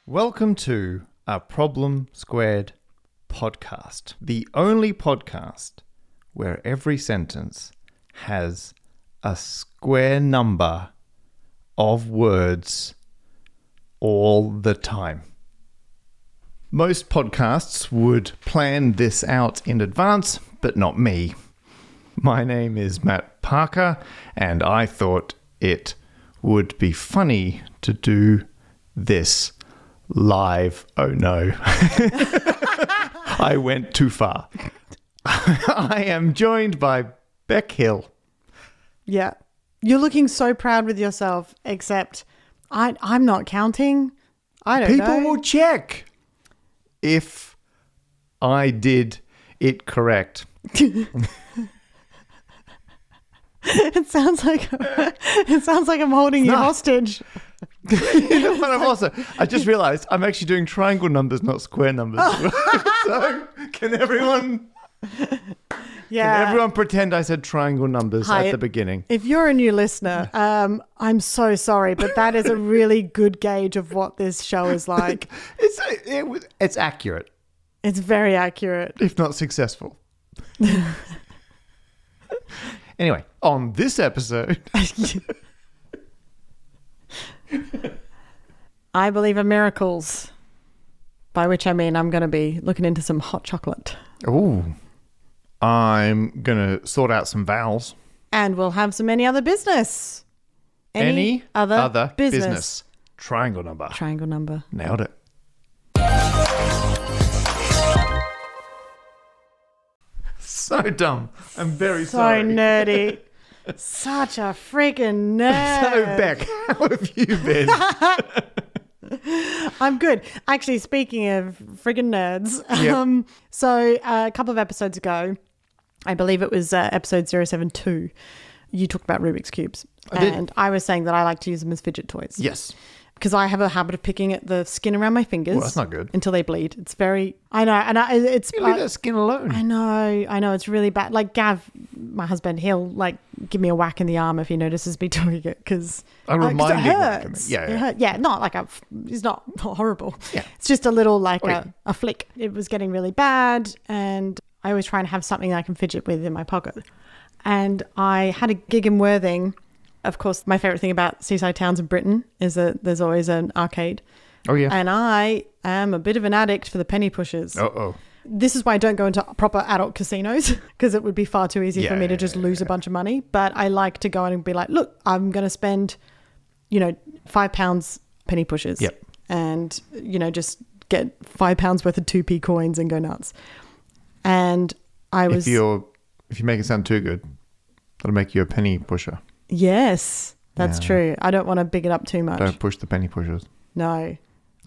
Welcome to a Problem Squared podcast, the only podcast where every sentence has a square number of words all the time. Most podcasts would plan this out in advance, but not me. My name is Matt Parker, and I thought it would be funny to do this live. Oh no. I went too far. I am joined by Beck Hill. Yeah. You're looking so proud with yourself, except I'm not counting. I don't know. People will check if I did it correct. It sounds like I'm holding you hostage. You know what I just realized I'm actually doing triangle numbers, not square numbers. So can everyone pretend I said triangle numbers at the beginning? If you're a new listener, I'm so sorry, but that is a really good gauge of what this show is like. It's accurate. It's very accurate. If not successful. Anyway, on this episode... I believe in miracles, by which I mean I'm going to be looking into some hot chocolate. Ooh. I'm going to sort out some vowels. And we'll have some any other business. Any other business. Triangle number. Triangle number. Nailed it. So dumb. I'm very sorry. So nerdy. Such a freaking nerd. So, Beck, how have you been? I'm good. Actually, speaking of friggin' nerds, yep. So a couple of episodes ago, I believe it was episode 072, you talked about Rubik's Cubes. I was saying that I like to use them as fidget toys. Yes. Because I have a habit of picking at the skin around my fingers. Well, that's not good. Until they bleed. It's very... I know. And it's... You leave that skin alone. I know. It's really bad. Like Gav, my husband, he'll like give me a whack in the arm if he notices me doing it because... A reminding it hurts. Yeah. It hurt. Yeah, not like it's not horrible. Yeah. It's just a little like a flick. It was getting really bad and I always try and have something that I can fidget with in my pocket. And I had a gig in Worthing. Of course, my favourite thing about seaside towns in Britain is that there's always an arcade. Oh, yeah. And I am a bit of an addict for the penny pushers. Uh-oh. This is why I don't go into proper adult casinos because it would be far too easy for me to just lose a bunch of money. But I like to go in and be like, look, I'm going to spend, £5 penny pushers. Yep. And, just get £5 worth of 2p coins and go nuts. And I was... If you make it sound too good, that'll make you a penny pusher. Yes, that's true. I don't want to big it up too much. Don't push the penny pushers. No.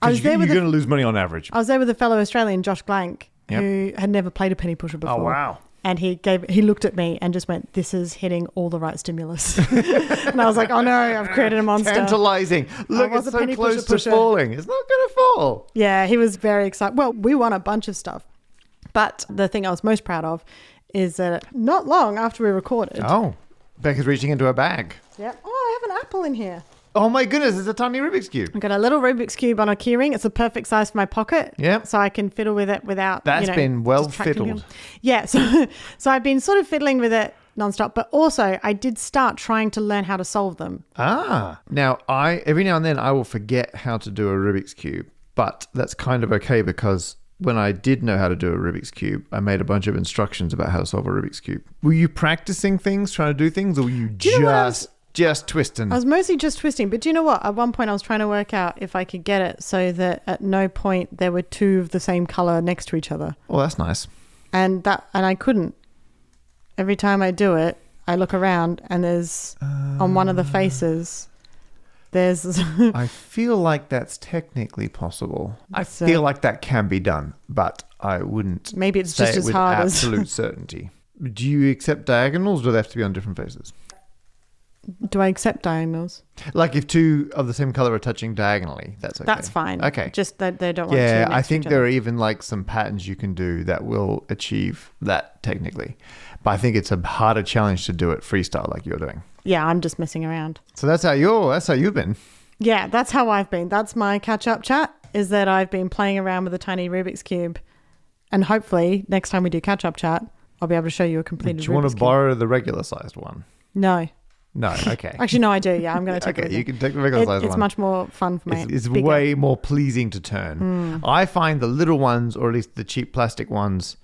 Because you're going to lose money on average. I was there with a fellow Australian, Josh Blank, who had never played a penny pusher before. Oh, wow. And he looked at me and just went, this is hitting all the right stimulus. And I was like, oh no, I've created a monster. Tantalizing. Look, it's so close to falling. It's not going to fall. Yeah, he was very excited. Well, we won a bunch of stuff. But the thing I was most proud of is that not long after we recorded. Oh. Becca's reaching into her bag. Yeah. Oh, I have an apple in here. Oh my goodness, it's a tiny Rubik's Cube. I've got a little Rubik's Cube on a keyring. It's the perfect size for my pocket. Yeah. So I can fiddle with it without, That's been well fiddled. People. Yeah. So I've been sort of fiddling with it nonstop, but also I did start trying to learn how to solve them. Now every now and then I will forget how to do a Rubik's Cube, but that's kind of okay because when I did know how to do a Rubik's Cube, I made a bunch of instructions about how to solve a Rubik's Cube. Were you practicing things, trying to do things, or were you just twisting? I was mostly just twisting. But do you know what? At one point, I was trying to work out if I could get it so that at no point there were two of the same color next to each other. Oh, that's nice. And I couldn't. Every time I do it, I look around and there's on one of the faces... I feel like that's technically possible. I feel like that can be done, but I wouldn't maybe it's say just it as with hard absolute certainty. Do you accept diagonals or do they have to be on different faces? Do I accept diagonals? Like if two of the same color are touching diagonally, that's okay. That's fine. Okay. Just that they don't want to. Yeah, I think there are even like some patterns you can do that will achieve that technically. But I think it's a harder challenge to do it freestyle like you're doing. Yeah, I'm just messing around. So that's how you've been. Yeah, that's how I've been. That's my catch-up chat. is that I've been playing around with a tiny Rubik's Cube, and hopefully next time we do catch-up chat, I'll be able to show you a completed Rubik's Cube. Do you want to borrow the regular-sized one? No. No, okay. Actually, no, I do. Yeah, I'm going to take it. Okay, you can take the regular-sized one. It's much more fun for me. It's way more pleasing to turn. I find the little ones, or at least the cheap plastic ones,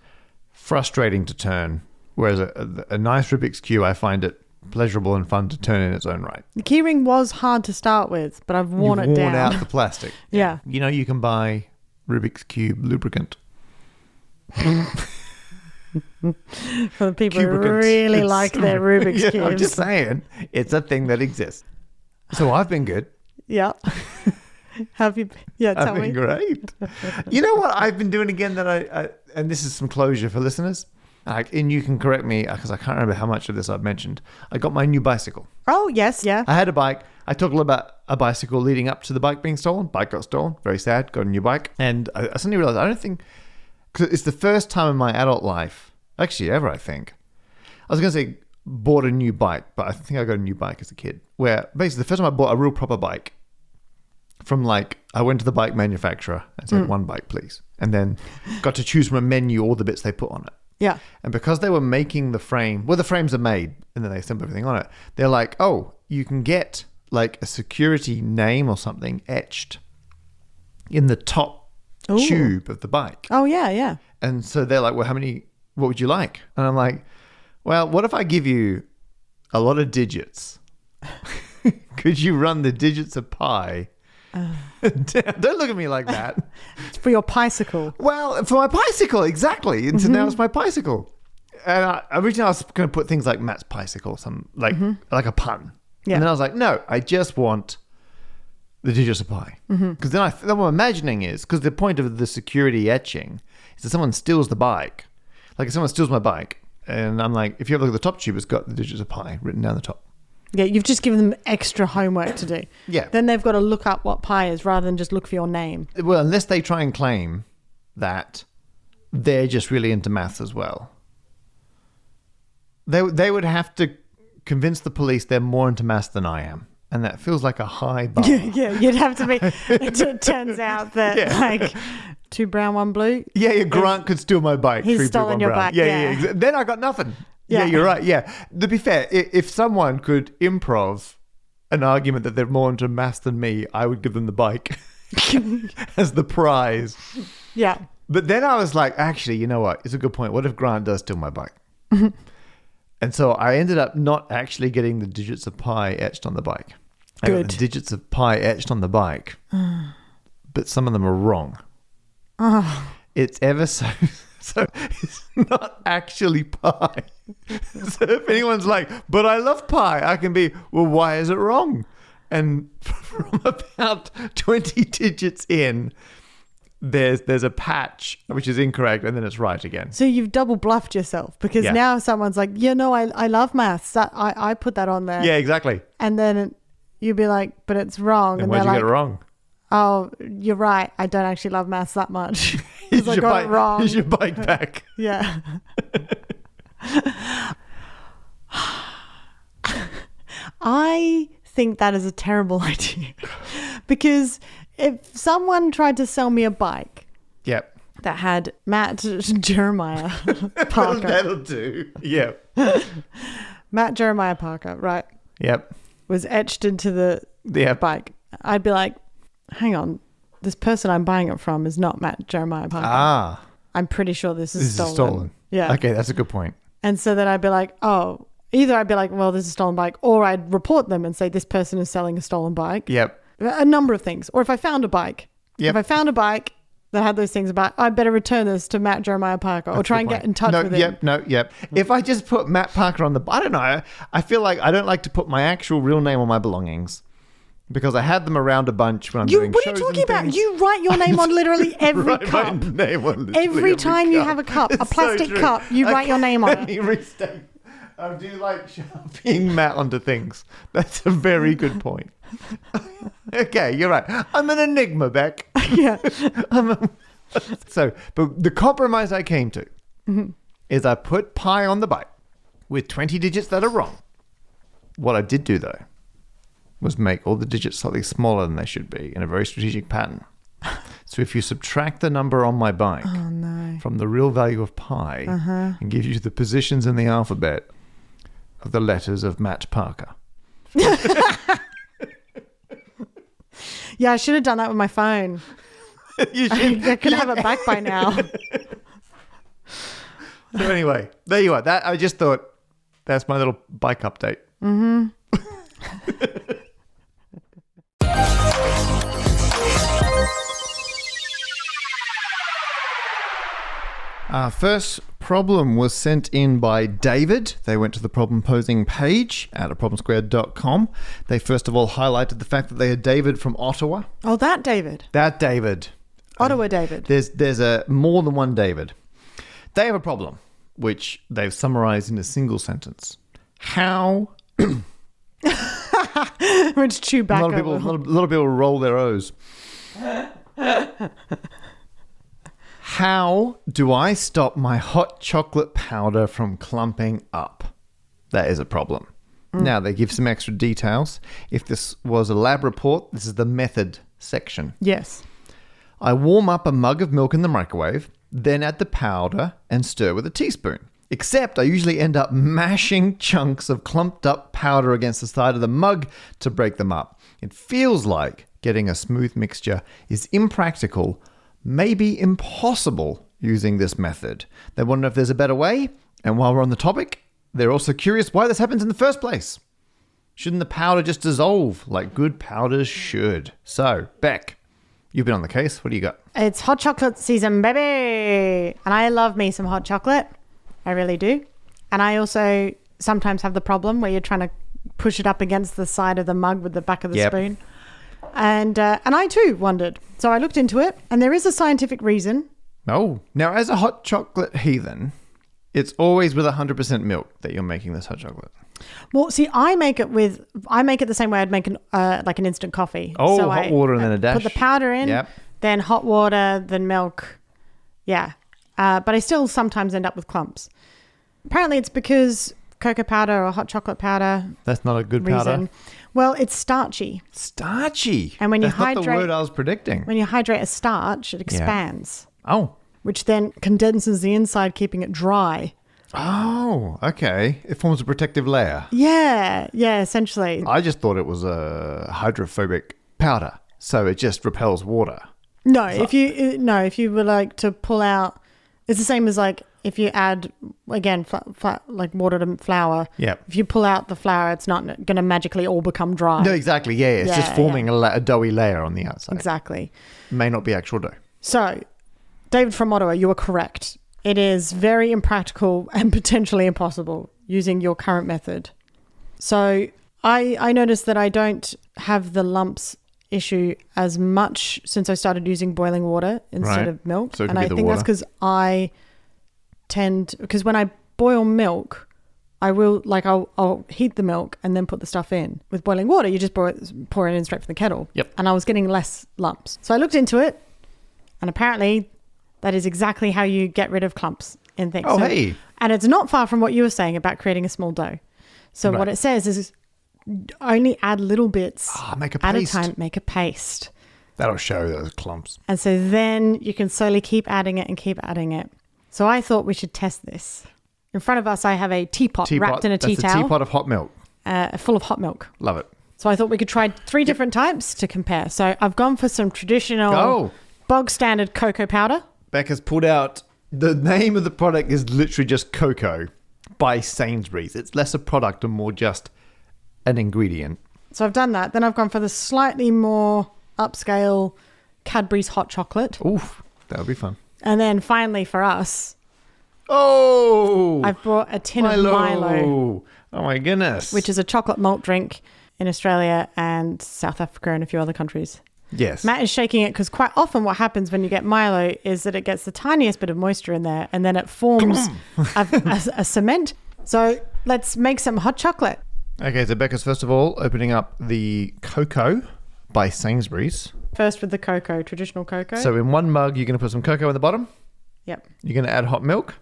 frustrating to turn, whereas a nice Rubik's Cube, I find it pleasurable and fun to turn in its own right. The keyring was hard to start with, but I've worn it down. Worn out the plastic. Yeah. You know, you can buy Rubik's Cube lubricant. For the people who really like their Rubik's Cubes. I'm just saying, it's a thing that exists. So I've been good. Yeah. Have you? Yeah, tell me. I've been great. You know what I've been doing again that I and this is some closure for listeners, and you can correct me because I can't remember how much of this I've mentioned. I got my new bicycle. Oh, yes, yeah. I had a bike. I talked a little about a bicycle leading up to the bike being stolen. Bike got stolen. Very sad. Got a new bike. And I suddenly realized, I don't think, because it's the first time in my adult life, actually ever, I think. I was going to say bought a new bike, but I think I got a new bike as a kid. Where basically the first time I bought a real proper bike from I went to the bike manufacturer and said, one bike, please. And then got to choose from a menu all the bits they put on it. Yeah. And because they were making the frame, well, the frames are made and then they assemble everything on it. They're like, oh, you can get a security name or something etched in the top tube of the bike. Oh, yeah, yeah. And so they're like, well, what would you like? And I'm like, well, what if I give you a lot of digits? Could you run the digits of pi? Don't look at me like that. It's for your bicycle. Well, for my bicycle, exactly. And so now it's my bicycle. And originally I was going to put things like Matt's bicycle, like a pun. Yeah. And then I was like, no, I just want the digits of pi. Because then what I'm imagining is, because the point of the security etching is that someone steals the bike. Like if someone steals my bike, and I'm like, if you have a look at the top tube, it's got the digits of pi written down the top. Yeah, you've just given them extra homework to do. Yeah. Then they've got to look up what pi is rather than just look for your name. Well, unless they try and claim that they're just really into maths as well. They would have to convince the police they're more into maths than I am. And that feels like a high bar. Yeah, you'd have to be. It turns out that 2 brown, 1 blue. Yeah, Grant could steal my bike. He's 3 stolen your bike. Yeah. Then I got nothing. Yeah, you're right. Yeah. To be fair, if someone could improv an argument that they're more into maths than me, I would give them the bike as the prize. Yeah. But then I was like, actually, you know what? It's a good point. What if Grant does steal my bike? And so I ended up not actually getting the digits of pi etched on the bike. I got the digits of pi etched on the bike, but some of them are wrong. Oh. It's ever so it's not actually pi. So if anyone's like, but I love pi, I can be, well, why is it wrong? And from about 20 digits in, there's a patch which is incorrect and then it's right again. So you've double bluffed yourself because now someone's like, I love maths. I put that on there. Yeah, exactly. And then you'd be like, but it's wrong. And why'd you get it wrong? Oh, you're right. I don't actually love maths that much. Because I got it wrong. Here's your bike back. Yeah. I think that is a terrible idea. Because if someone tried to sell me a bike that had Matt Jeremiah Parker. That'll do. Yep. Matt Jeremiah Parker, right? Yep. Was etched into the bike. I'd be like, hang on, this person I'm buying it from is not Matt Jeremiah Parker. Ah. I'm pretty sure this is stolen. This is stolen. Yeah. Okay, that's a good point. And so then I'd be like, oh, either I'd be like, well, this is a stolen bike, or I'd report them and say this person is selling a stolen bike. Yep. A number of things. Or if I found a bike. Yep. If I found a bike that had those things about, I better return this to Matt Jeremiah Parker or try and get in touch with him. Yep. If I just put Matt Parker on I don't know, I feel like I don't like to put my actual real name on my belongings. Because I had them around a bunch when I'm doing shows. What are you talking about? You write your name on literally every cup. My name on literally every time you have a cup, a plastic cup, you write your name on it. Let me restate. I do like sharpieing Matt onto things. That's a very good point. Okay, you're right. I'm an enigma, Beck. Yeah. But the compromise I came to is I put pi on the bike with 20 digits that are wrong. What I did do, though, was make all the digits slightly smaller than they should be in a very strategic pattern. So if you subtract the number on my bike from the real value of pi and give you the positions in the alphabet of the letters of Matt Parker. Yeah, I should have done that with my phone. You should. I could have it back by now. So anyway, there you are. That I just thought that's my little bike update. Mm-hmm. Our first problem was sent in by David. They went to the problem posing page at problemsquared.com. They first of all highlighted the fact that they are David from Ottawa. Oh, that David. That David. Ottawa David. There's a more than one David. They have a problem, which they've summarized in a single sentence. How... Which Chewbacca. A lot of people roll their O's. How do I stop my hot chocolate powder from clumping up? That is a problem. Now, they give some extra details. If this was a lab report, this is the method section. Yes. I warm up a mug of milk in the microwave, then add the powder and stir with a teaspoon. Except I usually end up mashing chunks of clumped up powder against the side of the mug to break them up. It feels like getting a smooth mixture is impractical, maybe impossible using this method. They want to know if there's a better way. And while we're on the topic, they're also curious why this happens in the first place. Shouldn't the powder just dissolve like good powders should? So, Beck, you've been on the case. What do you got? It's hot chocolate season, baby. And I love me some hot chocolate. I really do. And I also sometimes have the problem where you're trying to push it up against the side of the mug with the back of the spoon. And I too wondered. So I looked into it, and there is a scientific reason. Oh, now as a hot chocolate heathen, it's always with 100% milk that you're making this hot chocolate. Well, see, I make it the same way I'd make like an instant coffee. Oh, so hot water and then a dash. Put the powder in, then hot water, then milk. Yeah. But I still sometimes end up with clumps. Apparently it's because cocoa powder or hot chocolate powder. That's not a good powder. Well, it's starchy. Starchy. And when you That's not the word I was predicting. When you hydrate a starch, it expands. Yeah. Oh. Which then condenses the inside, keeping it dry. Oh, okay. It forms a protective layer. Yeah, essentially. I just thought it was a hydrophobic powder, so it just repels water. No, if you were like to pull out, it's the same as like if you add, again, like water to flour. Yeah. If you pull out the flour, it's not going to magically all become dry. No, exactly. Yeah, it's just forming a doughy layer on the outside. Exactly. May not be actual dough. So, David from Ottawa, you are correct. It is very impractical and potentially impossible using your current method. So, I noticed that I don't have the lumps issue as much since I started using boiling water instead of milk. So it could and be I the think water. that's because when I boil milk, I'll heat the milk and then put the stuff in. With boiling water, you just pour it in straight from the kettle. Yep. And I was getting less lumps. So I looked into it, and apparently that is exactly how you get rid of clumps in things. Oh, hey. And it's not far from what you were saying about creating a small dough. So what it says is only add little bits make a at a paste. time. Make a paste. That'll show those clumps. And so then you can slowly keep adding it and keep adding it. So I thought we should test this. In front of us, I have a teapot wrapped in a tea towel. That's a teapot of hot milk. Full of hot milk. Love it. So I thought we could try 3 different types to compare. So I've gone for some traditional bog standard cocoa powder. Becca's pulled out, the name of the product is literally just cocoa by Sainsbury's. It's less a product and more just an ingredient. So I've done that. Then I've gone for the slightly more upscale Cadbury's hot chocolate. Oof, that would be fun. And then finally for us, I've brought a tin of Milo. Oh my goodness. Which is a chocolate malt drink in Australia and South Africa and a few other countries. Yes. Matt is shaking it because quite often what happens when you get Milo is that it gets the tiniest bit of moisture in there and then it forms a cement. So let's make some hot chocolate. Okay, so Becca's first of all opening up the cocoa by Sainsbury's. First with the cocoa, traditional cocoa. So in one mug, you're going to put some cocoa in the bottom. Yep. You're going to add hot milk.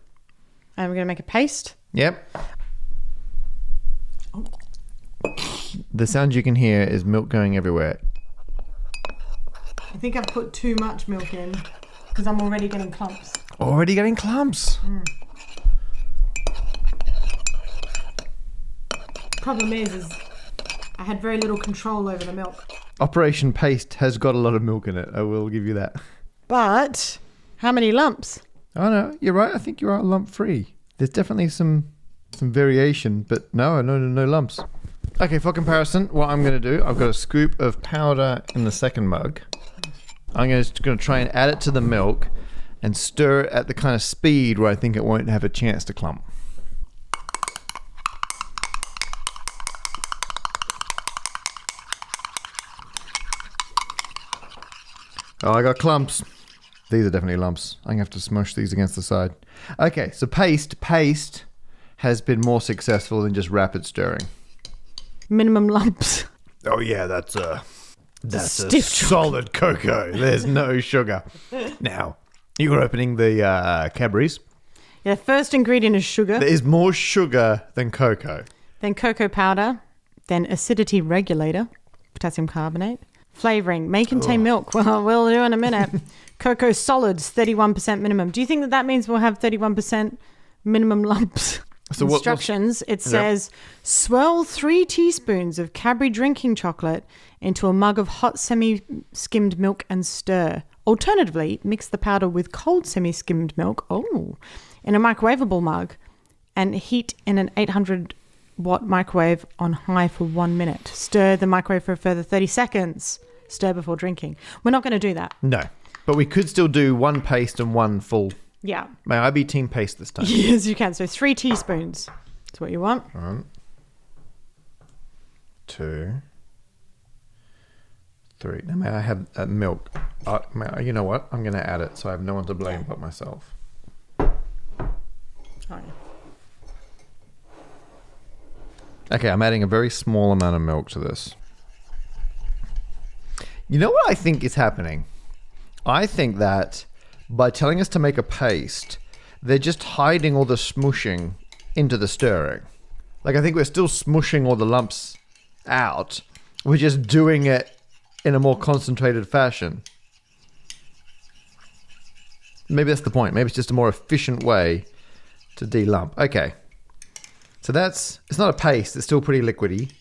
And we're going to make a paste. Yep. The sound you can hear is milk going everywhere. I think I've put too much milk in because I'm already getting clumps. Already getting clumps. Problem is I had very little control over the milk. Operation Paste has got a lot of milk in it. I will give you that. But how many lumps? Oh no, you're right. I think you are lump free. There's definitely some variation, but no lumps. Okay, for comparison, what I'm going to do, I've got a scoop of powder in the second mug. I'm just going to try and add it to the milk and stir it at the kind of speed where I think it won't have a chance to clump. Oh, I got clumps. These are definitely lumps. I'm going to have to smush these against the side. Okay, so paste has been more successful than just rapid stirring. Minimum lumps. Oh yeah, that's a stiff solid cocoa. There's no sugar. Now, you're opening the Cadbury's. Yeah, first ingredient is sugar. There is more sugar than cocoa. Then cocoa powder. Then acidity regulator, potassium carbonate. Flavoring may contain milk. Well, we'll do in a minute. Cocoa solids, 31% minimum. Do you think that means we'll have 31% minimum lumps? So Instructions, it says, swirl 3 teaspoons of Cadbury drinking chocolate into a mug of hot semi-skimmed milk and stir. Alternatively, mix the powder with cold semi-skimmed milk in a microwavable mug and heat in an 800-watt microwave on high for 1 minute. Stir the microwave for a further 30 seconds. Stir before drinking. We're not going to do that. No, but we could still do one paste and one full. Yeah. May I be team paste this time? Yes, you can. So 3 teaspoons. That's what you want. 1, 2, 3. Now, may I have milk? You know what? I'm going to add it so I have no one to blame but myself. Oh, yeah. Okay, I'm adding a very small amount of milk to this. You know what I think is happening? I think that by telling us to make a paste, they're just hiding all the smushing into the stirring. Like, I think we're still smushing all the lumps out. We're just doing it in a more concentrated fashion. Maybe that's the point. Maybe it's just a more efficient way to de-lump. Okay. So it's not a paste. It's still pretty liquidy.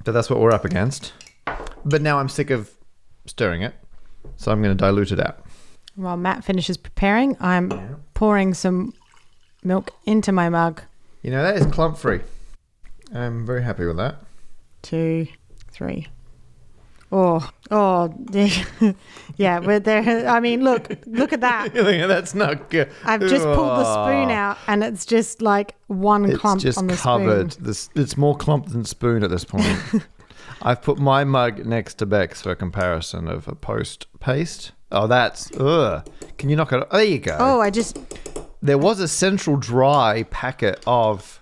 But that's what we're up against. But now I'm sick of stirring it. So I'm going to dilute it out. While Matt finishes preparing, I'm pouring some milk into my mug. You know, that is clump free. I'm very happy with that. 2, 3. Oh, yeah, we're there. I mean, look at that. That's not good. I've just pulled the spoon out and it's just like one clump on the covered. spoon. It's more clump than spoon at this point. I've put my mug next to Beck's for a comparison of a post paste. Oh, that's... Can you knock it... Oh, there you go. Oh, There was a central dry packet of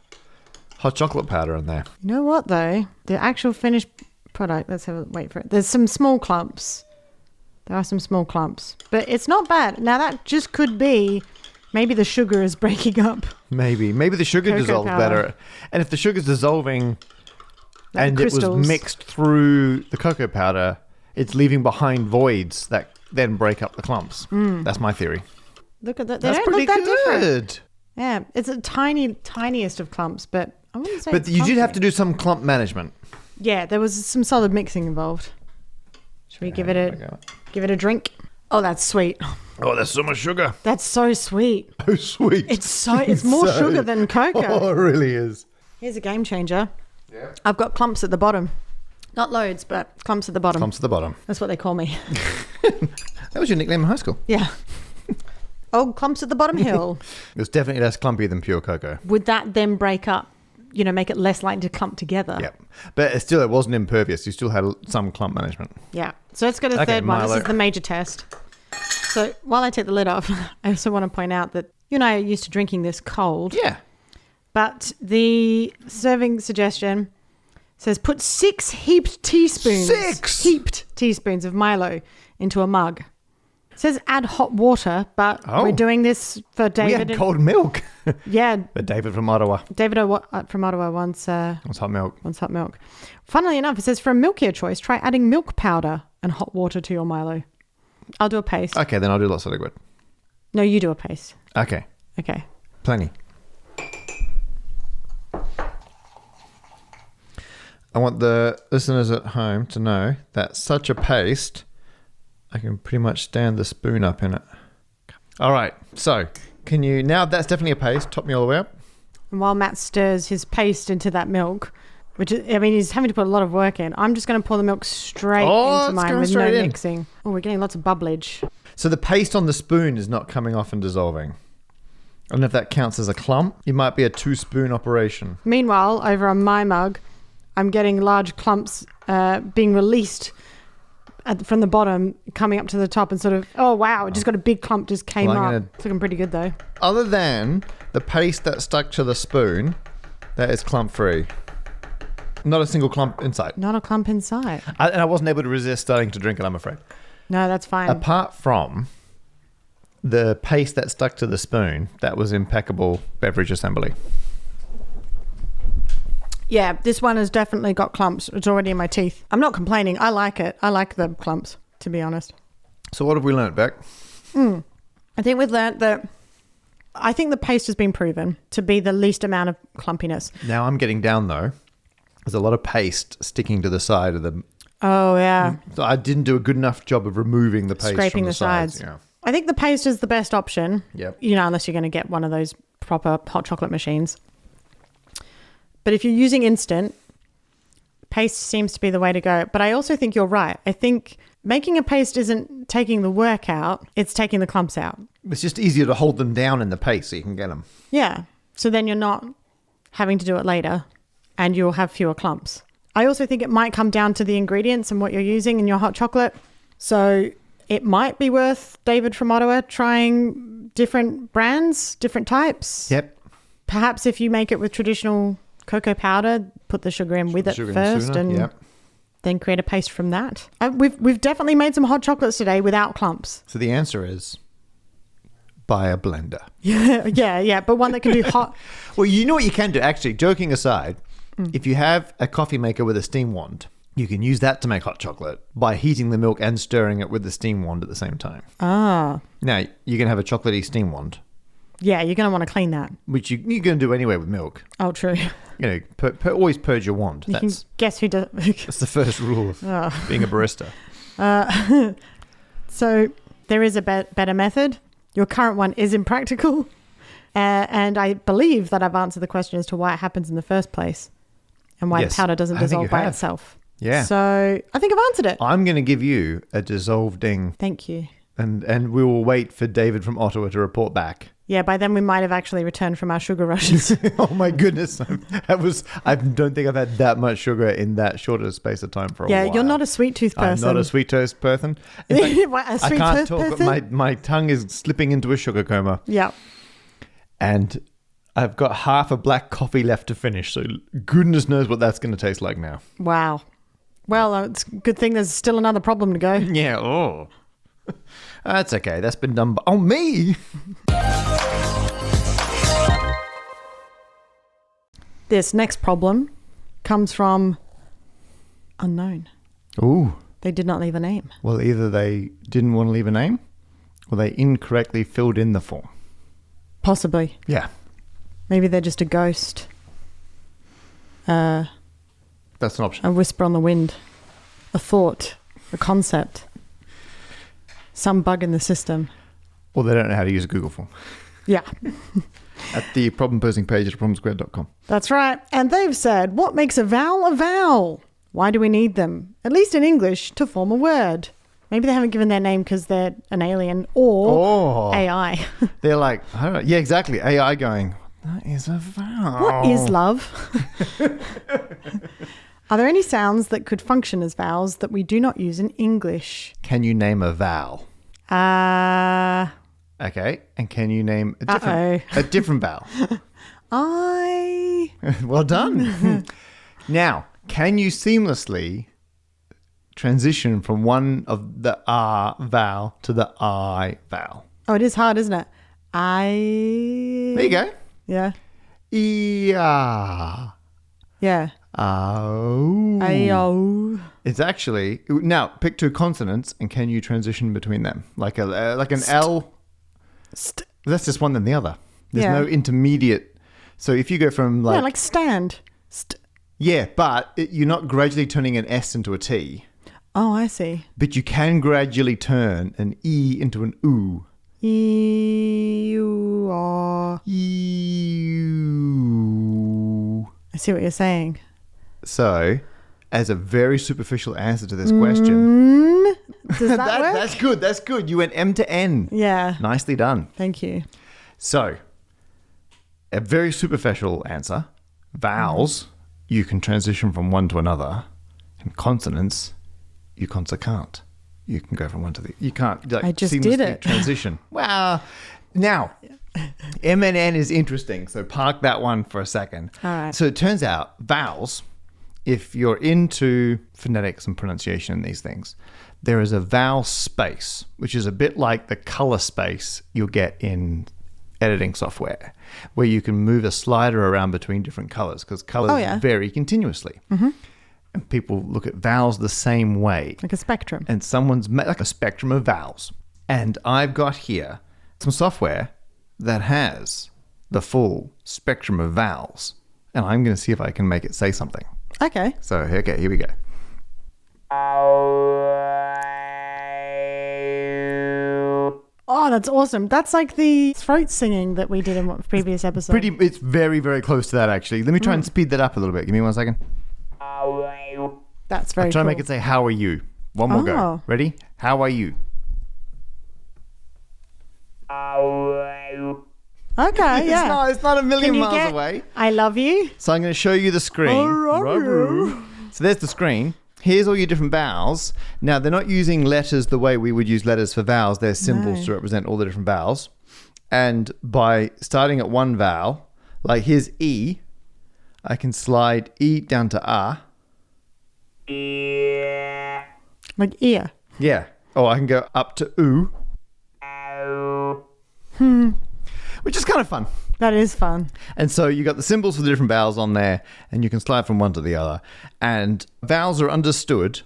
hot chocolate powder in there. You know what, though? The actual finished product... Let's wait for it. There's some small clumps. There are some small clumps. But it's not bad. Now, that just could be... Maybe the sugar is breaking up. Maybe the sugar dissolved better. And if the sugar's dissolving... Like and it was mixed through the cocoa powder, it's leaving behind voids that then break up the clumps. That's my theory. Look at that. That's don't pretty look that good. Different. Yeah, it's a tiniest of clumps, but I wouldn't say. But you did have to do some clump management. Yeah, there was some solid mixing involved. Should we give it a drink? Oh, that's sweet. Oh, there's so much sugar. That's so sweet. Oh, sweet. It's more sugar than cocoa. Oh, it really is. Here's a game changer. Yeah. I've got clumps at the bottom. Not loads, but clumps at the bottom. Clumps at the bottom. That's what they call me. That was your nickname in high school. Yeah. Oh, clumps at the bottom hill. It was definitely less clumpy than pure cocoa. Would that then break up, make it less likely to clump together? Yeah. But it wasn't impervious. You still had some clump management. Yeah. So let's go to the third one. This is the major test. So while I take the lid off, I also want to point out that you and I are used to drinking this cold. Yeah. But the serving suggestion says put 6 heaped teaspoons. 6 heaped teaspoons of Milo into a mug. It says add hot water, but we're doing this for David. We had cold milk. Yeah. But David from Ottawa. David from Ottawa wants hot milk. Funnily enough, it says for a milkier choice, try adding milk powder and hot water to your Milo. I'll do a paste. Okay, then I'll do lots of liquid. No, you do a paste. Okay. Okay. Plenty. I want the listeners at home to know that such a paste, I can pretty much stand the spoon up in it. All right. So, can you, now that's definitely a paste, top me all the way up. And while Matt stirs his paste into that milk, which is, I mean, he's having to put a lot of work in, I'm just going to pour the milk straight into mine with no mixing. Oh, we're getting lots of bubblage. So the paste on the spoon is not coming off and dissolving. I don't know if that counts as a clump. It might be a 2-spoon operation. Meanwhile, over on my mug, I'm getting large clumps being released from the bottom, coming up to the top and sort of, oh, wow, it just got a big clump just came up. It's looking pretty good, though. Other than the paste that stuck to the spoon, that is clump-free. Not a single clump inside. Not a clump inside. And I wasn't able to resist starting to drink it, I'm afraid. No, that's fine. Apart from the paste that stuck to the spoon, that was impeccable beverage assembly. Yeah, this one has definitely got clumps. It's already in my teeth. I'm not complaining. I like it. I like the clumps, to be honest. So what have we learnt, Beck? I think we've learnt that I think the paste has been proven to be the least amount of clumpiness. Now I'm getting down, though. There's a lot of paste sticking to the side of the... Oh, yeah. So I didn't do a good enough job of removing the paste Scraping from the sides. Yeah. I think the paste is the best option. Yep. You know, unless you're going to get one of those proper hot chocolate machines. But if you're using instant, paste seems to be the way to go. But I also think you're right. I think making a paste isn't taking the work out. It's taking the clumps out. It's just easier to hold them down in the paste so you can get them. Yeah. So then you're not having to do it later and you'll have fewer clumps. I also think it might come down to the ingredients and what you're using in your hot chocolate. So it might be worth David from Ottawa trying different brands, different types. Yep. Perhaps if you make it with traditional cocoa powder, put the sugar in with it first and then create a paste from that. We've definitely made some hot chocolates today without clumps. So the answer is buy a blender. Yeah. But one that can do hot. Well, you know what you can do, actually, joking aside, if you have a coffee maker with a steam wand, you can use that to make hot chocolate by heating the milk and stirring it with the steam wand at the same time. Ah. Now, you can have a chocolatey steam wand. Yeah, you're going to want to clean that. Which you're going to do anyway with milk. Oh, true. You know, always purge your wand. You can guess who does. That's the first rule of being a barista. So there is a better method. Your current one is impractical. And I believe that I've answered the question as to why it happens in the first place and why the powder doesn't dissolve by itself. Yeah. So I think I've answered it. I'm going to give you a dissolved ding. Thank you. And we will wait for David from Ottawa to report back. Yeah, by then we might have actually returned from our sugar rushes. Oh my goodness. I don't think I've had that much sugar in that shorter space of time for a while. Yeah, you're not a sweet tooth person. I'm not a sweet toast person. A sweet I can't talk, person? but my tongue is slipping into a sugar coma. Yeah. And I've got half a black coffee left to finish, so goodness knows what that's going to taste like now. Wow. Well, it's a good thing there's still another problem to go. Yeah, oh. That's okay. That's been done by... Oh, me! This next problem comes from unknown. Ooh. They did not leave a name. Well, either they didn't want to leave a name or they incorrectly filled in the form. Possibly. Yeah. Maybe they're just a ghost. That's an option. A whisper on the wind. A thought. A concept. Some bug in the system. Or they don't know how to use a Google form. Yeah. At the problem posing page at problemsquared.com. That's right. And they've said, what makes a vowel a vowel? Why do we need them? At least in English, to form a word. Maybe they haven't given their name because they're an alien or AI. They're like, I don't know. Yeah, exactly. AI going, that is a vowel. What is love? Are there any sounds that could function as vowels that we do not use in English? Can you name a vowel? Okay. And can you name a different vowel? Well done. Now, can you seamlessly transition from one of the R vowel to the I vowel? Oh, it is hard, isn't it? There you go. Yeah. Yeah. Yeah. Oh. Ayo. It's actually now pick two consonants and can you transition between them like an L? That's just one than the other. There's no intermediate. So if you go from like stand. But you're not gradually turning an S into a T. Oh, I see. But you can gradually turn an E into an OO. I see what you're saying. So, as a very superficial answer to this question... Does that work? That's good. That's good. You went M to N. Yeah. Nicely done. Thank you. So, a very superficial answer. Vowels, you can transition from one to another. And consonants, you can't. You can go from one to the... You can't I just seamlessly did it. transition. Wow. Now, M and N is interesting. So park that one for a second. All right. So it turns out vowels, if you're into phonetics and pronunciation and these things, there is a vowel space, which is a bit like the color space you'll get in editing software, where you can move a slider around between different colors because colors vary continuously. Mm-hmm. And people look at vowels the same way. Like a spectrum. And someone's made like a spectrum of vowels. And I've got here some software that has the full spectrum of vowels. And I'm going to see if I can make it say something. Okay. So, okay, here we go. Oh, that's awesome. That's like the throat singing that we did in a previous episode. It's very, very close to that, actually. Let me try and speed that up a little bit. Give me 1 second. That's very I'll try cool. to make it say, how are you? One more go. Ready? How are you? Okay, yeah. It's not a million miles away. I love you. So I'm going to show you the screen. So there's the screen. Here's all your different vowels. Now, they're not using letters the way we would use letters for vowels. They're symbols to represent all the different vowels. And by starting at one vowel, like here's E, I can slide E down to A. Like ear. Yeah. Or I can go up to oo. Which is kind of fun. That is fun. And so you got the symbols for the different vowels on there, and you can slide from one to the other. And vowels are understood.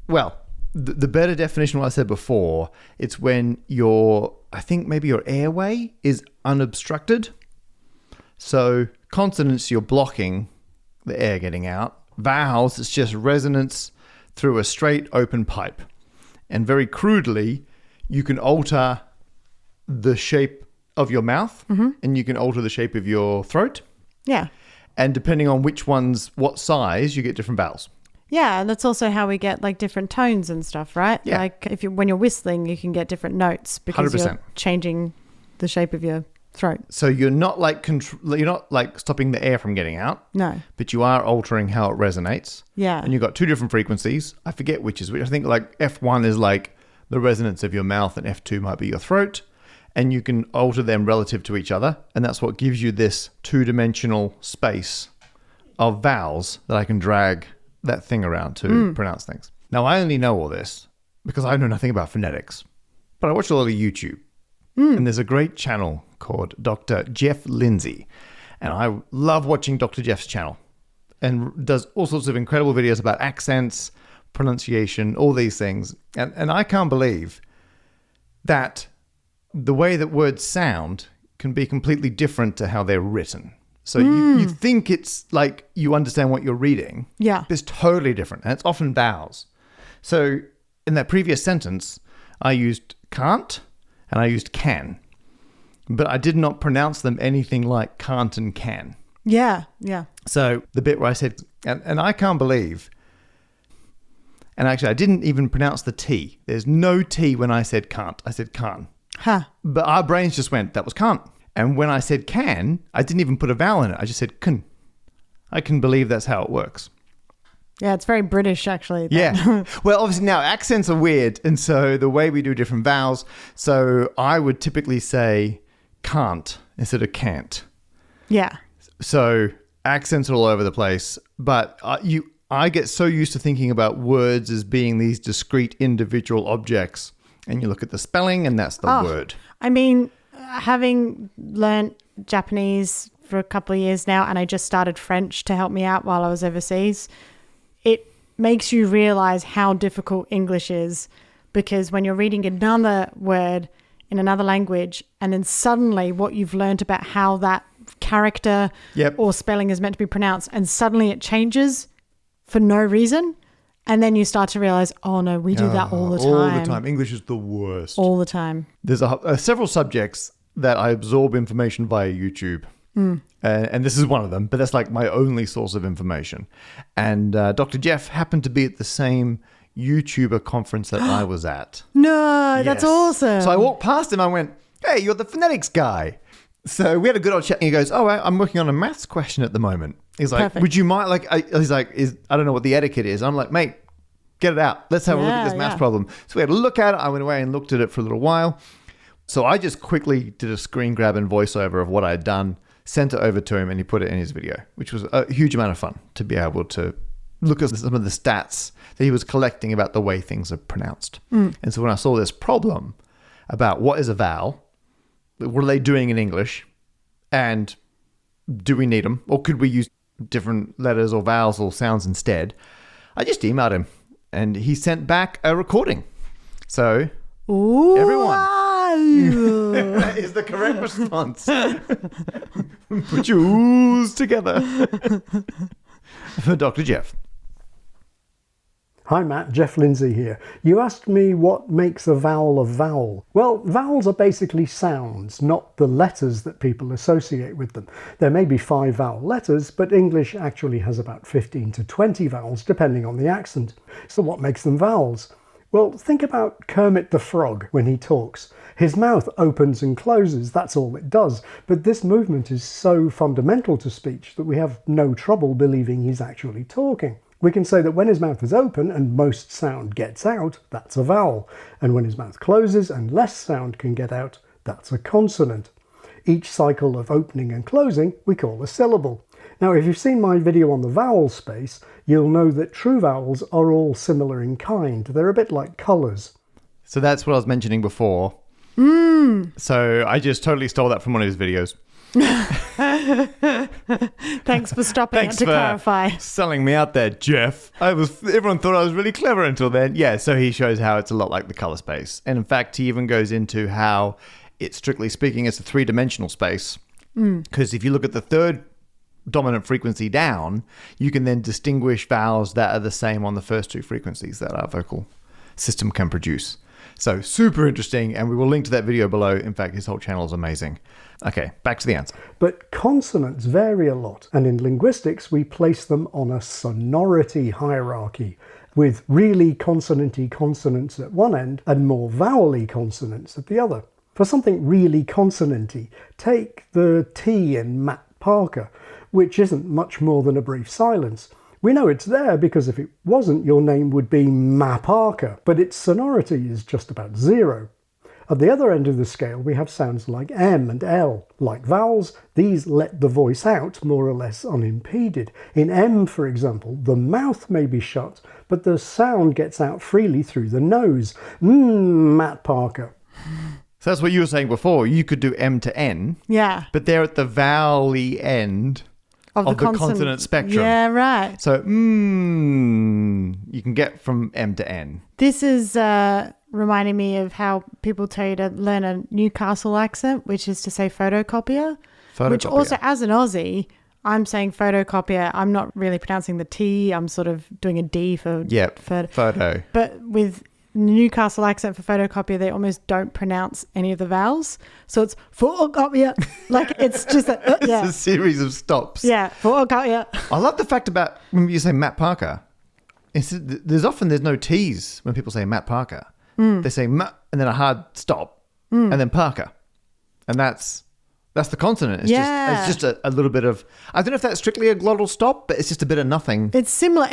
Well, the better definition of what I said before, it's when I think maybe your airway is unobstructed. So consonants, you're blocking the air getting out. Vowels, it's just resonance through a straight open pipe. And very crudely, you can alter the shape of your mouth, and you can alter the shape of your throat. Yeah. And depending on what size, you get different vowels. Yeah, and that's also how we get like different tones and stuff, right? Yeah. Like when you're whistling, you can get different notes because 100%. you're changing the shape of your throat. So you're not like stopping the air from getting out. No. But you are altering how it resonates. Yeah. And you've got two different frequencies. I forget which is which. I think like F1 is like the resonance of your mouth, and F2 might be your throat. And you can alter them relative to each other. And that's what gives you this two-dimensional space of vowels that I can drag that thing around to pronounce things. Now, I only know all this because I know nothing about phonetics. But I watch a lot of YouTube. And there's a great channel called Dr. Jeff Lindsay. And I love watching Dr. Jeff's channel. And does all sorts of incredible videos about accents, pronunciation, all these things. And I can't believe that the way that words sound can be completely different to how they're written. So you think it's like you understand what you're reading. Yeah. It's totally different. And it's often vowels. So in that previous sentence, I used can't and I used can. But I did not pronounce them anything like can't and can. Yeah, yeah. So the bit where I said, and I can't believe, and actually I didn't even pronounce the T. There's no T when I said can't. I said can. Huh. But our brains just went, that was can't. And when I said can, I didn't even put a vowel in it. I just said can. I can believe that's how it works. Yeah, it's very British, actually. Yeah. Well, obviously now accents are weird. And so the way we do different vowels, so I would typically say can't instead of can't. Yeah. So accents are all over the place. But I get so used to thinking about words as being these discrete individual objects. And you look at the spelling and that's the word. I mean, having learnt Japanese for a couple of years now, and I just started French to help me out while I was overseas. It makes you realize how difficult English is, because when you're reading another word in another language and then suddenly what you've learned about how that character or spelling is meant to be pronounced, and suddenly it changes for no reason. And then you start to realize, oh no, we do that all the time. All the time. English is the worst. All the time. There's several subjects that I absorb information via YouTube. And this is one of them, but that's like my only source of information. And Dr. Jeff happened to be at the same YouTuber conference that I was at. No, that's awesome. So I walked past him. I went, hey, you're the phonetics guy. So we had a good old chat. And he goes, oh, I'm working on a maths question at the moment. He's like, Perfect. would you mind? He's like, I don't know what the etiquette is. I'm like, mate, get it out. Let's have a look at this maths problem. So we had a look at it. I went away and looked at it for a little while. So I just quickly did a screen grab and voiceover of what I had done, sent it over to him, and he put it in his video, which was a huge amount of fun to be able to look at some of the stats that he was collecting about the way things are pronounced. And so when I saw this problem about what is a vowel, what are they doing in English, and do we need them, or could we use different letters or vowels or sounds instead, I just emailed him and he sent back a recording. So everyone, that is the correct response. Put your oohs together for Dr. Jeff. Hi Matt, Jeff Lindsay here. You asked me what makes a vowel. Well, vowels are basically sounds, not the letters that people associate with them. There may be 5 vowel letters, but English actually has about 15 to 20 vowels, depending on the accent. So what makes them vowels? Well, think about Kermit the Frog when he talks. His mouth opens and closes, that's all it does. But this movement is so fundamental to speech that we have no trouble believing he's actually talking. We can say that when his mouth is open and most sound gets out, that's a vowel. And when his mouth closes and less sound can get out, that's a consonant. Each cycle of opening and closing we call a syllable. Now, if you've seen my video on the vowel space, you'll know that true vowels are all similar in kind. They're a bit like colours. So that's what I was mentioning before. So I just totally stole that from one of his videos. Thanks for stopping to clarify. Selling me out there, Jeff. Everyone thought I was really clever until then. Yeah, so he shows how it's a lot like the color space. And in fact, he even goes into how it's strictly speaking, it's a 3-dimensional space. Because if you look at the third dominant frequency down, you can then distinguish vowels that are the same on the first 2 frequencies that our vocal system can produce. So super interesting, and we will link to that video below. In fact, his whole channel is amazing. Okay, back to the answer. But consonants vary a lot, and in linguistics we place them on a sonority hierarchy, with really consonanty consonants at one end and more vowel-y consonants at the other. For something really consonanty, take the T in Matt Parker, which isn't much more than a brief silence. We know it's there because if it wasn't, your name would be Ma Parker, but its sonority is just about 0. At the other end of the scale, we have sounds like M and L. Like vowels, these let the voice out more or less unimpeded. In M, for example, the mouth may be shut, but the sound gets out freely through the nose. Matt Parker. So that's what you were saying before. You could do M to N. Yeah. But they're at the vowel-y end of the consonant spectrum. Yeah, right. So, you can get from M to N. This is reminding me of how people tell you to learn a Newcastle accent, which is to say photocopier. Which also, as an Aussie, I'm saying photocopier. I'm not really pronouncing the T. I'm sort of doing a D for photo. But with Newcastle accent for photocopier, they almost don't pronounce any of the vowels. So it's photocopier. Like it's just it's a series of stops. Yeah, photocopier. I love the fact about when you say Matt Parker, there's no T's when people say Matt Parker. They say Matt and then a hard stop and then Parker. And that's the consonant. It's just a little bit of, I don't know if that's strictly a glottal stop, but it's just a bit of nothing. It's similar.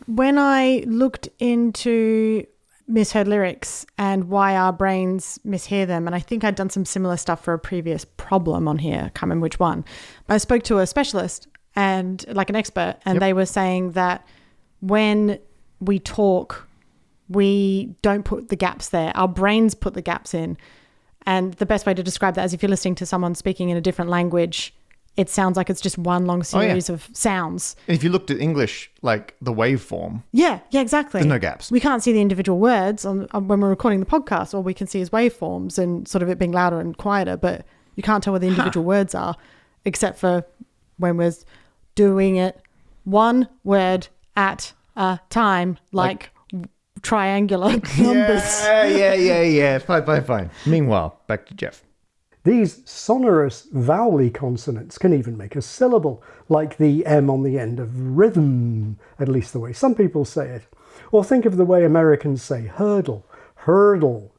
When I looked into misheard lyrics and why our brains mishear them, and I think I'd done some similar stuff for a previous problem on here. I can't remember which one. But I spoke to a specialist and like an expert, and they were saying that when we talk, we don't put the gaps there. Our brains put the gaps in. And the best way to describe that is if you're listening to someone speaking in a different language it sounds like it's just one long series of sounds. And if you looked at English, like the waveform, Yeah, exactly. there's no gaps. We can't see the individual words on when we're recording the podcast. All we can see is waveforms and sort of it being louder and quieter, but you can't tell what the individual words are, except for when we're doing it one word at a time, like triangular numbers. Yeah. Fine. Meanwhile, back to Jeff. These sonorous vowel-y consonants can even make a syllable, like the M on the end of rhythm, at least the way some people say it. Or think of the way Americans say hurdle, hurdle.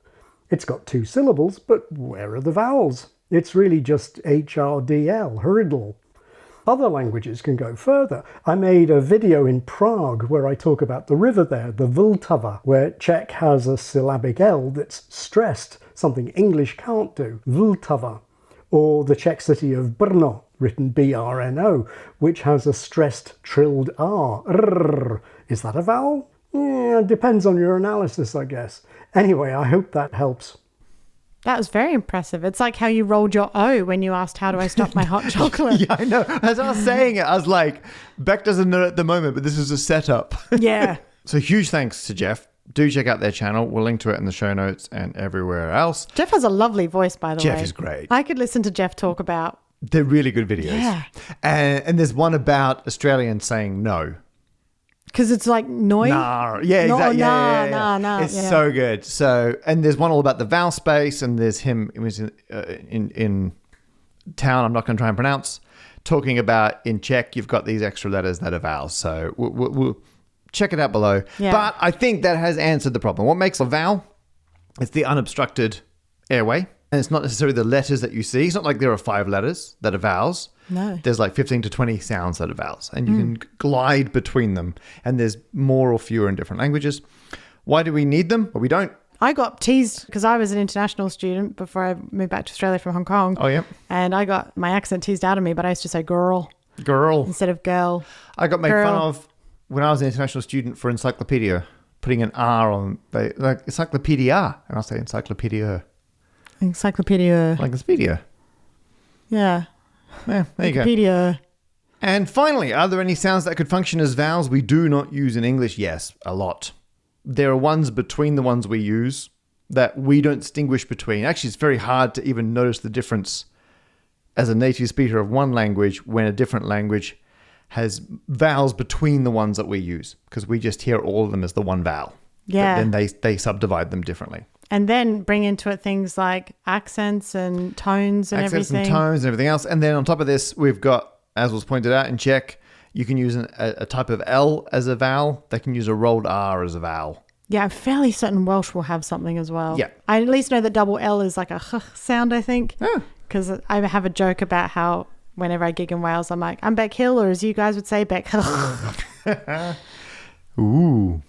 It's got 2 syllables, but where are the vowels? It's really just HRDL, hurdle. Other languages can go further. I made a video in Prague where I talk about the river there, the Vltava, where Czech has a syllabic L that's stressed, something English can't do, Vltava. Or the Czech city of Brno, written B-R-N-O, which has a stressed trilled R. Rrr. Is that a vowel? Yeah, depends on your analysis, I guess. Anyway, I hope that helps. That was very impressive. It's like how you rolled your O when you asked, how do I stop my hot chocolate? Yeah, I know. As I was saying it, I was like, Beck doesn't know at the moment, but this is a setup. Yeah. So huge thanks to Jeff. Do check out their channel. We'll link to it in the show notes and everywhere else. Jeff has a lovely voice, by the way. Jeff is great. I could listen to Jeff talk about... They're really good videos. Yeah. And there's one about Australians saying no. Because it's like noi. Nah. Yeah, No, exactly. nah, Yeah. nah, It's yeah. so good. So, and there's one all about the vowel space, and there's him, it was in town, I'm not going to try and pronounce, talking about in Czech, you've got these extra letters that are vowels. So we'll check it out below. Yeah. But I think that has answered the problem. What makes a vowel? It's the unobstructed airway. And it's not necessarily the letters that you see. It's not like there are 5 letters that are vowels. No. There's like 15 to 20 sounds that are vowels. And you can glide between them. And there's more or fewer in different languages. Why do we need them? Well, we don't. I got teased because I was an international student before I moved back to Australia from Hong Kong. Oh, yeah. And I got my accent teased out of me, but I used to say girl Girl. instead of girl. I got made Girl. fun of when I was an international student for encyclopedia, putting an R on, like encyclopedia. And I'll say encyclopedia. Encyclopedia. Like Expedia. Yeah. Yeah, there you go. Wikipedia. And finally, are there any sounds that could function as vowels we do not use in English? Yes, a lot. There are ones between the ones we use that we don't distinguish between. Actually, it's very hard to even notice the difference as a native speaker of one language when a different language has vowels between the ones that we use, because we just hear all of them as the one vowel. Yeah. But then they subdivide them differently. And then bring into it things like accents and tones and Accents everything. and tones and everything else. And then on top of this, we've got, as was pointed out in Czech, you can use a type of L as a vowel. They can use a rolled R as a vowel. Yeah, I'm fairly certain Welsh will have something as well. Yeah. I at least know that double L is like a h sound, I think. Oh. Because I have a joke about how whenever I gig in Wales, I'm like, I'm Beck Hill, or as you guys would say, Beck Hill. Ooh.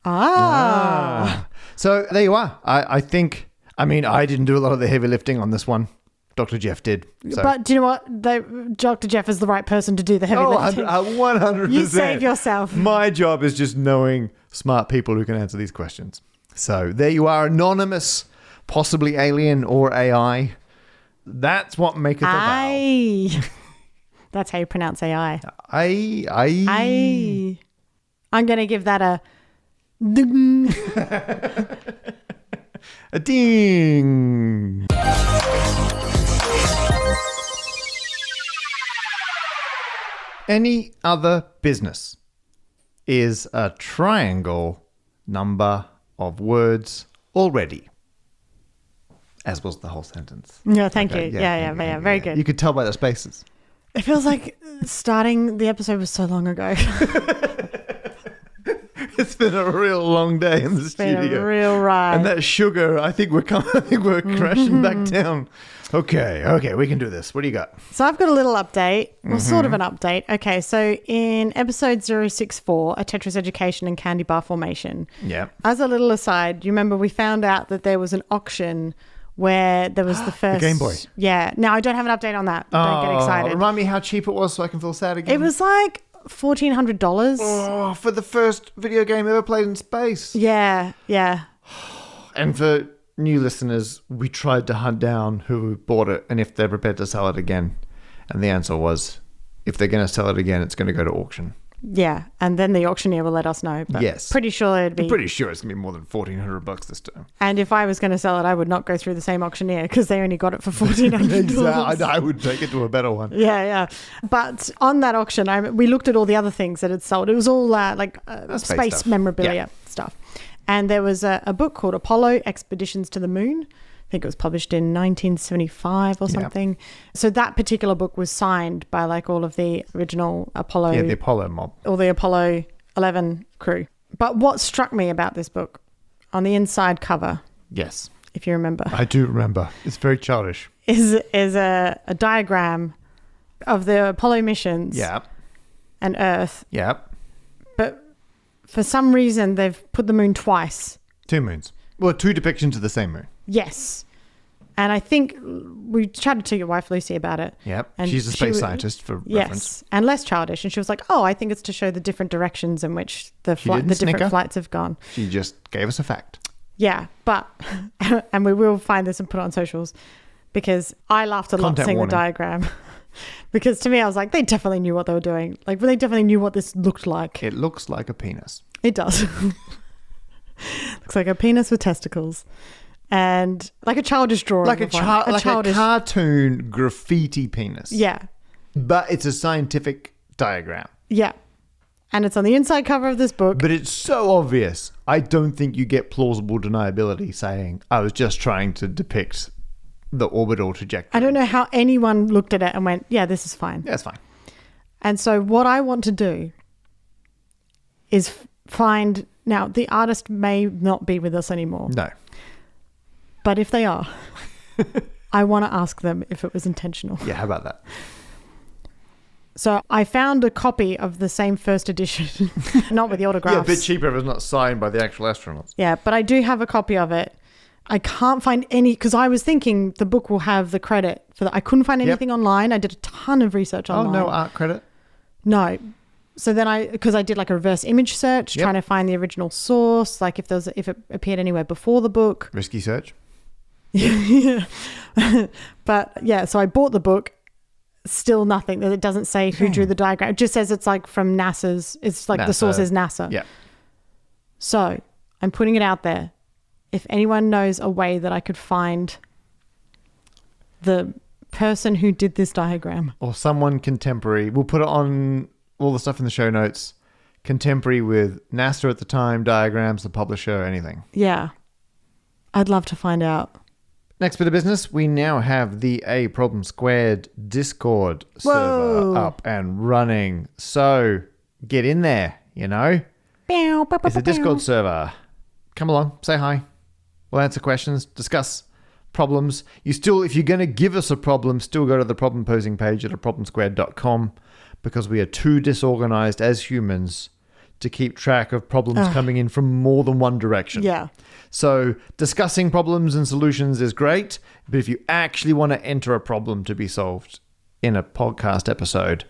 Ah. So there you are. I think, I mean, I didn't do a lot of the heavy lifting on this one. Dr. Jeff did. So. But do you know what? Dr. Jeff is the right person to do the heavy lifting. 100%. You save yourself. My job is just knowing smart people who can answer these questions. So there you are, anonymous, possibly alien or AI. That's what makes it a vowel. That's how you pronounce AI. I. I'm going to give that a ding. A ding. Any other business is a triangle number of words already. As was the whole sentence. Yeah, thank Okay, you. Yeah, very good. You could tell by the spaces. It feels like starting the episode was so long ago. It's been a real long day in the studio. Been a real ride. And that sugar, I think we're crashing back down. Okay, we can do this. What do you got? So I've got a little update, well, sort of an update. Okay, so in episode 064, A Tetris Education and Candy Bar Formation, Yeah. as a little aside, you remember we found out that there was an auction where there was the first... Game Boy. Yeah. Now, I don't have an update on that. Don't get excited. Remind me how cheap it was so I can feel sad again. It was like $1,400. Oh, for the first video game ever played in space. Yeah. And for new listeners, we tried to hunt down who bought it and if they're prepared to sell it again. And the answer was, if they're going to sell it again, it's going to go to auction. Yeah, and then the auctioneer will let us know. But Yes. pretty sure it'd be. I'm pretty sure it's going to be more than $1,400 this time. And if I was going to sell it, I would not go through the same auctioneer because they only got it for $1,400. Exactly. I would take it to a better one. Yeah. But on that auction, we looked at all the other things that had sold. It was all space stuff. memorabilia stuff. And there was a book called Apollo Expeditions to the Moon. I think it was published in 1975 or something. So that particular book was signed by like all of the original Apollo. Yeah, the Apollo mob. All the Apollo 11 crew. But what struck me about this book, on the inside cover, Yes. if you remember, I do remember. It's very childish. is a diagram of the Apollo missions and Earth. Yeah. But for some reason, they've put the moon twice. 2 moons. Well, 2 depictions of the same moon. Yes. And I think we chatted to your wife, Lucy, about it. Yep. And She's a space scientist for reference. Yes. And less childish. And she was like, oh, I think it's to show the different directions in which the different snicker. flights have gone. She just gave us a fact. Yeah. But, and we will find this and put it on socials because I laughed a lot Content seeing warning. the diagram. Because to me, I was like, they definitely knew what they were doing. Like, they definitely knew what this looked like. It looks like a penis. It does. Looks like a penis with testicles. And like a childish drawing. Like a cartoon graffiti penis. Yeah. But it's a scientific diagram. Yeah. And it's on the inside cover of this book. But it's so obvious. I don't think you get plausible deniability saying, I was just trying to depict the orbital trajectory. I don't know how anyone looked at it and went, yeah, this is fine. Yeah, it's fine. And so what I want to do is find... Now, the artist may not be with us anymore. No. But if they are, I want to ask them if it was intentional. Yeah, how about that? So I found a copy of the same first edition, not with the autographs. Yeah, a bit cheaper if it's not signed by the actual astronauts. Yeah, but I do have a copy of it. I can't find any, because I was thinking the book will have the credit for that. I couldn't find anything online. I did a ton of research online. Oh, no art credit? No. So then because I did like a reverse image search, trying to find the original source, like if it appeared anywhere before the book. Risky search? Yeah. But yeah, so I bought the book, still nothing. It doesn't say who drew the diagram. It just says it's like from NASA's, it's like the source is NASA. Yeah. So I'm putting it out there. If anyone knows a way that I could find the person who did this diagram. Or someone contemporary. We'll put it on all the stuff in the show notes. Contemporary with NASA at the time, diagrams, the publisher, anything. Yeah. I'd love to find out. Next bit of business, we now have the A Problem Squared Discord server up and running. So get in there, you know. It's a Discord server. Come along, say hi. We'll answer questions, discuss problems. If you're going to give us a problem, still go to the problem posing page at problemsquared.com because we are too disorganized as humans to keep track of problems coming in from more than one direction. Yeah. So discussing problems and solutions is great, but if you actually want to enter a problem to be solved in a podcast episode,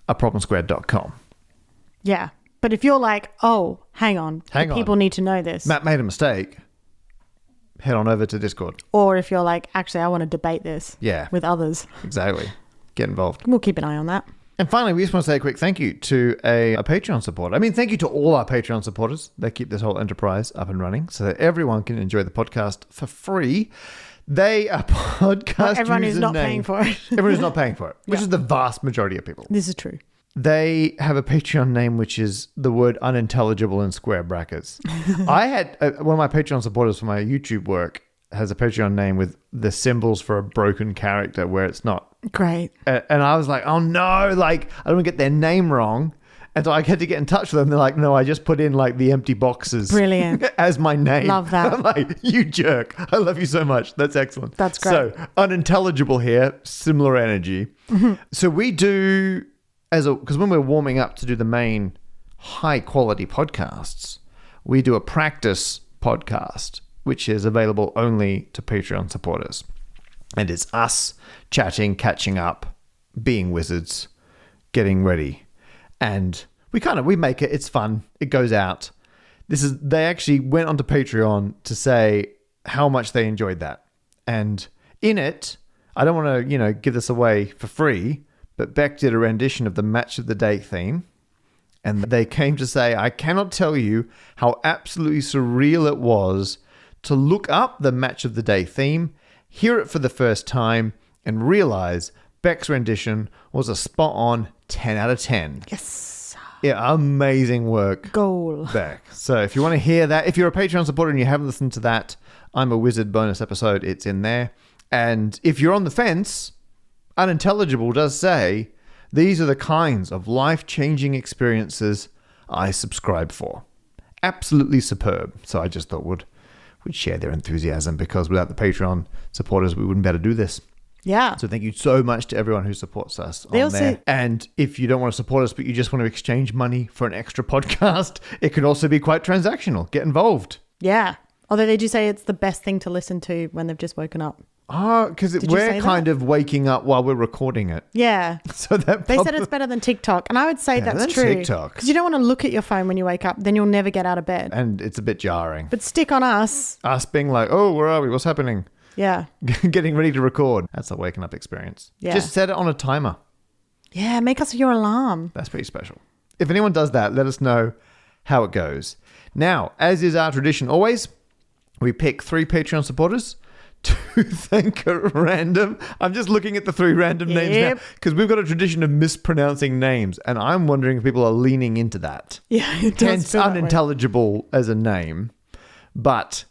problemsquared.com. Yeah. But if you're like, oh, hang on. People need to know this. Matt made a mistake. Head on over to Discord. Or if you're like, actually, I want to debate this with others. Exactly. Get involved. We'll keep an eye on that. And finally, we just want to say a quick thank you to a Patreon supporter. I mean, thank you to all our Patreon supporters. They keep this whole enterprise up and running so that everyone can enjoy the podcast for free. They are podcast everyone who's not paying for it. Everyone who's not paying for it, which is the vast majority of people. This is true. They have a Patreon name which is the word unintelligible in square brackets. I had one of my Patreon supporters for my YouTube work has a Patreon name with the symbols for a broken character where it's not. Great. And I was like, oh no, like I don't want to get their name wrong. And so I had to get in touch with them. They're like, no, I just put in like the empty boxes. Brilliant. As my name. Love that. I'm like, you jerk. I love you so much. That's excellent. That's great. So unintelligible here, similar energy. Mm-hmm. So we do, because when we're warming up to do the main high quality podcasts, we do a practice podcast, which is available only to Patreon supporters. And it's us chatting, catching up, being wizards, getting ready. And we make it, it's fun. It goes out. They actually went onto Patreon to say how much they enjoyed that. And in it, I don't want to, give this away for free, but Beck did a rendition of the Match of the Day theme. And they came to say, I cannot tell you how absolutely surreal it was to look up the Match of the Day theme, hear it for the first time, and realize Beck's rendition was a spot-on 10 out of 10. Yes. Yeah, amazing work. Goal. Beck. So if you want to hear that, if you're a Patreon supporter and you haven't listened to that, I'm a Wizard bonus episode, it's in there. And if you're on the fence, Unintelligible does say, these are the kinds of life-changing experiences I subscribe for. Absolutely superb. So I just thought we'd share their enthusiasm, because without the Patreon supporters, we wouldn't be able to do this. Yeah. So thank you so much to everyone who supports us on there. And if you don't want to support us, but you just want to exchange money for an extra podcast, it can also be quite transactional. Get involved. Yeah. Although they do say it's the best thing to listen to when they've just woken up. Oh, because we're kind of waking up while we're recording it. Yeah. So that they said it's better than TikTok. And I would say that's true. TikTok. Because you don't want to look at your phone when you wake up. Then you'll never get out of bed. And it's a bit jarring. But stick on us. Us being like, oh, where are we? What's happening? Yeah. Getting ready to record. That's a waking up experience. Yeah. Just set it on a timer. Yeah, make us your alarm. That's pretty special. If anyone does that, let us know how it goes. Now, as is our tradition always, we pick 3 Patreon supporters to thank at random. I'm just looking at the 3 random names now, because we've got a tradition of mispronouncing names, and I'm wondering if people are leaning into that. Yeah, it does. Hence, Unintelligible as a name. But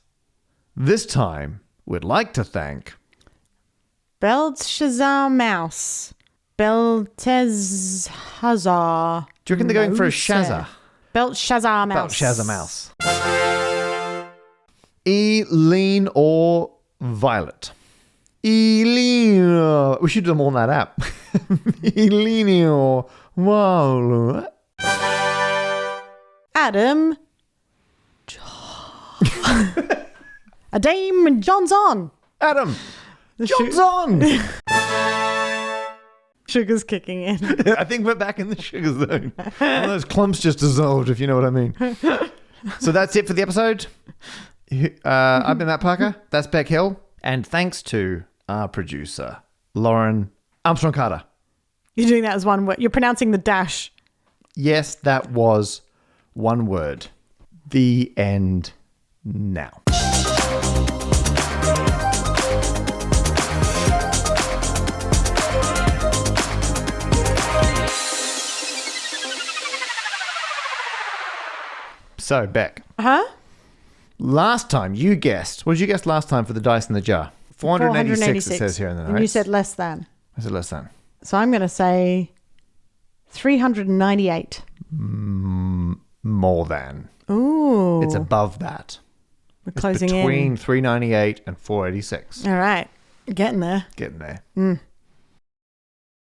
this time, we'd like to thank Belshazzar Mouse. Belteshazzar. Do you reckon they're going for a Shazza? Belshazzar Mouse. Belshazzar Mouse. Eileen or Violet. Eileen. We should do them all in that app. Eileen or Violet. Adam. A Dame John's on. Adam. John's on. Sugar's kicking in. I think we're back in the sugar zone. One of those clumps just dissolved, if you know what I mean. So that's it for the episode. I've been Matt Parker. That's Beck Hill. And thanks to our producer, Lauren Armstrong Carter. You're doing that as one word. You're pronouncing the dash. Yes, that was one word. The end now. So, Beck. Huh? Last time you guessed. What did you guess last time for the dice in the jar? 486 it says here in the notes. And you said less than. I said less than. So I'm going to say 398. More than. Ooh. It's above that. We're closing between in. 398 and 486. All right. Getting there. Getting there.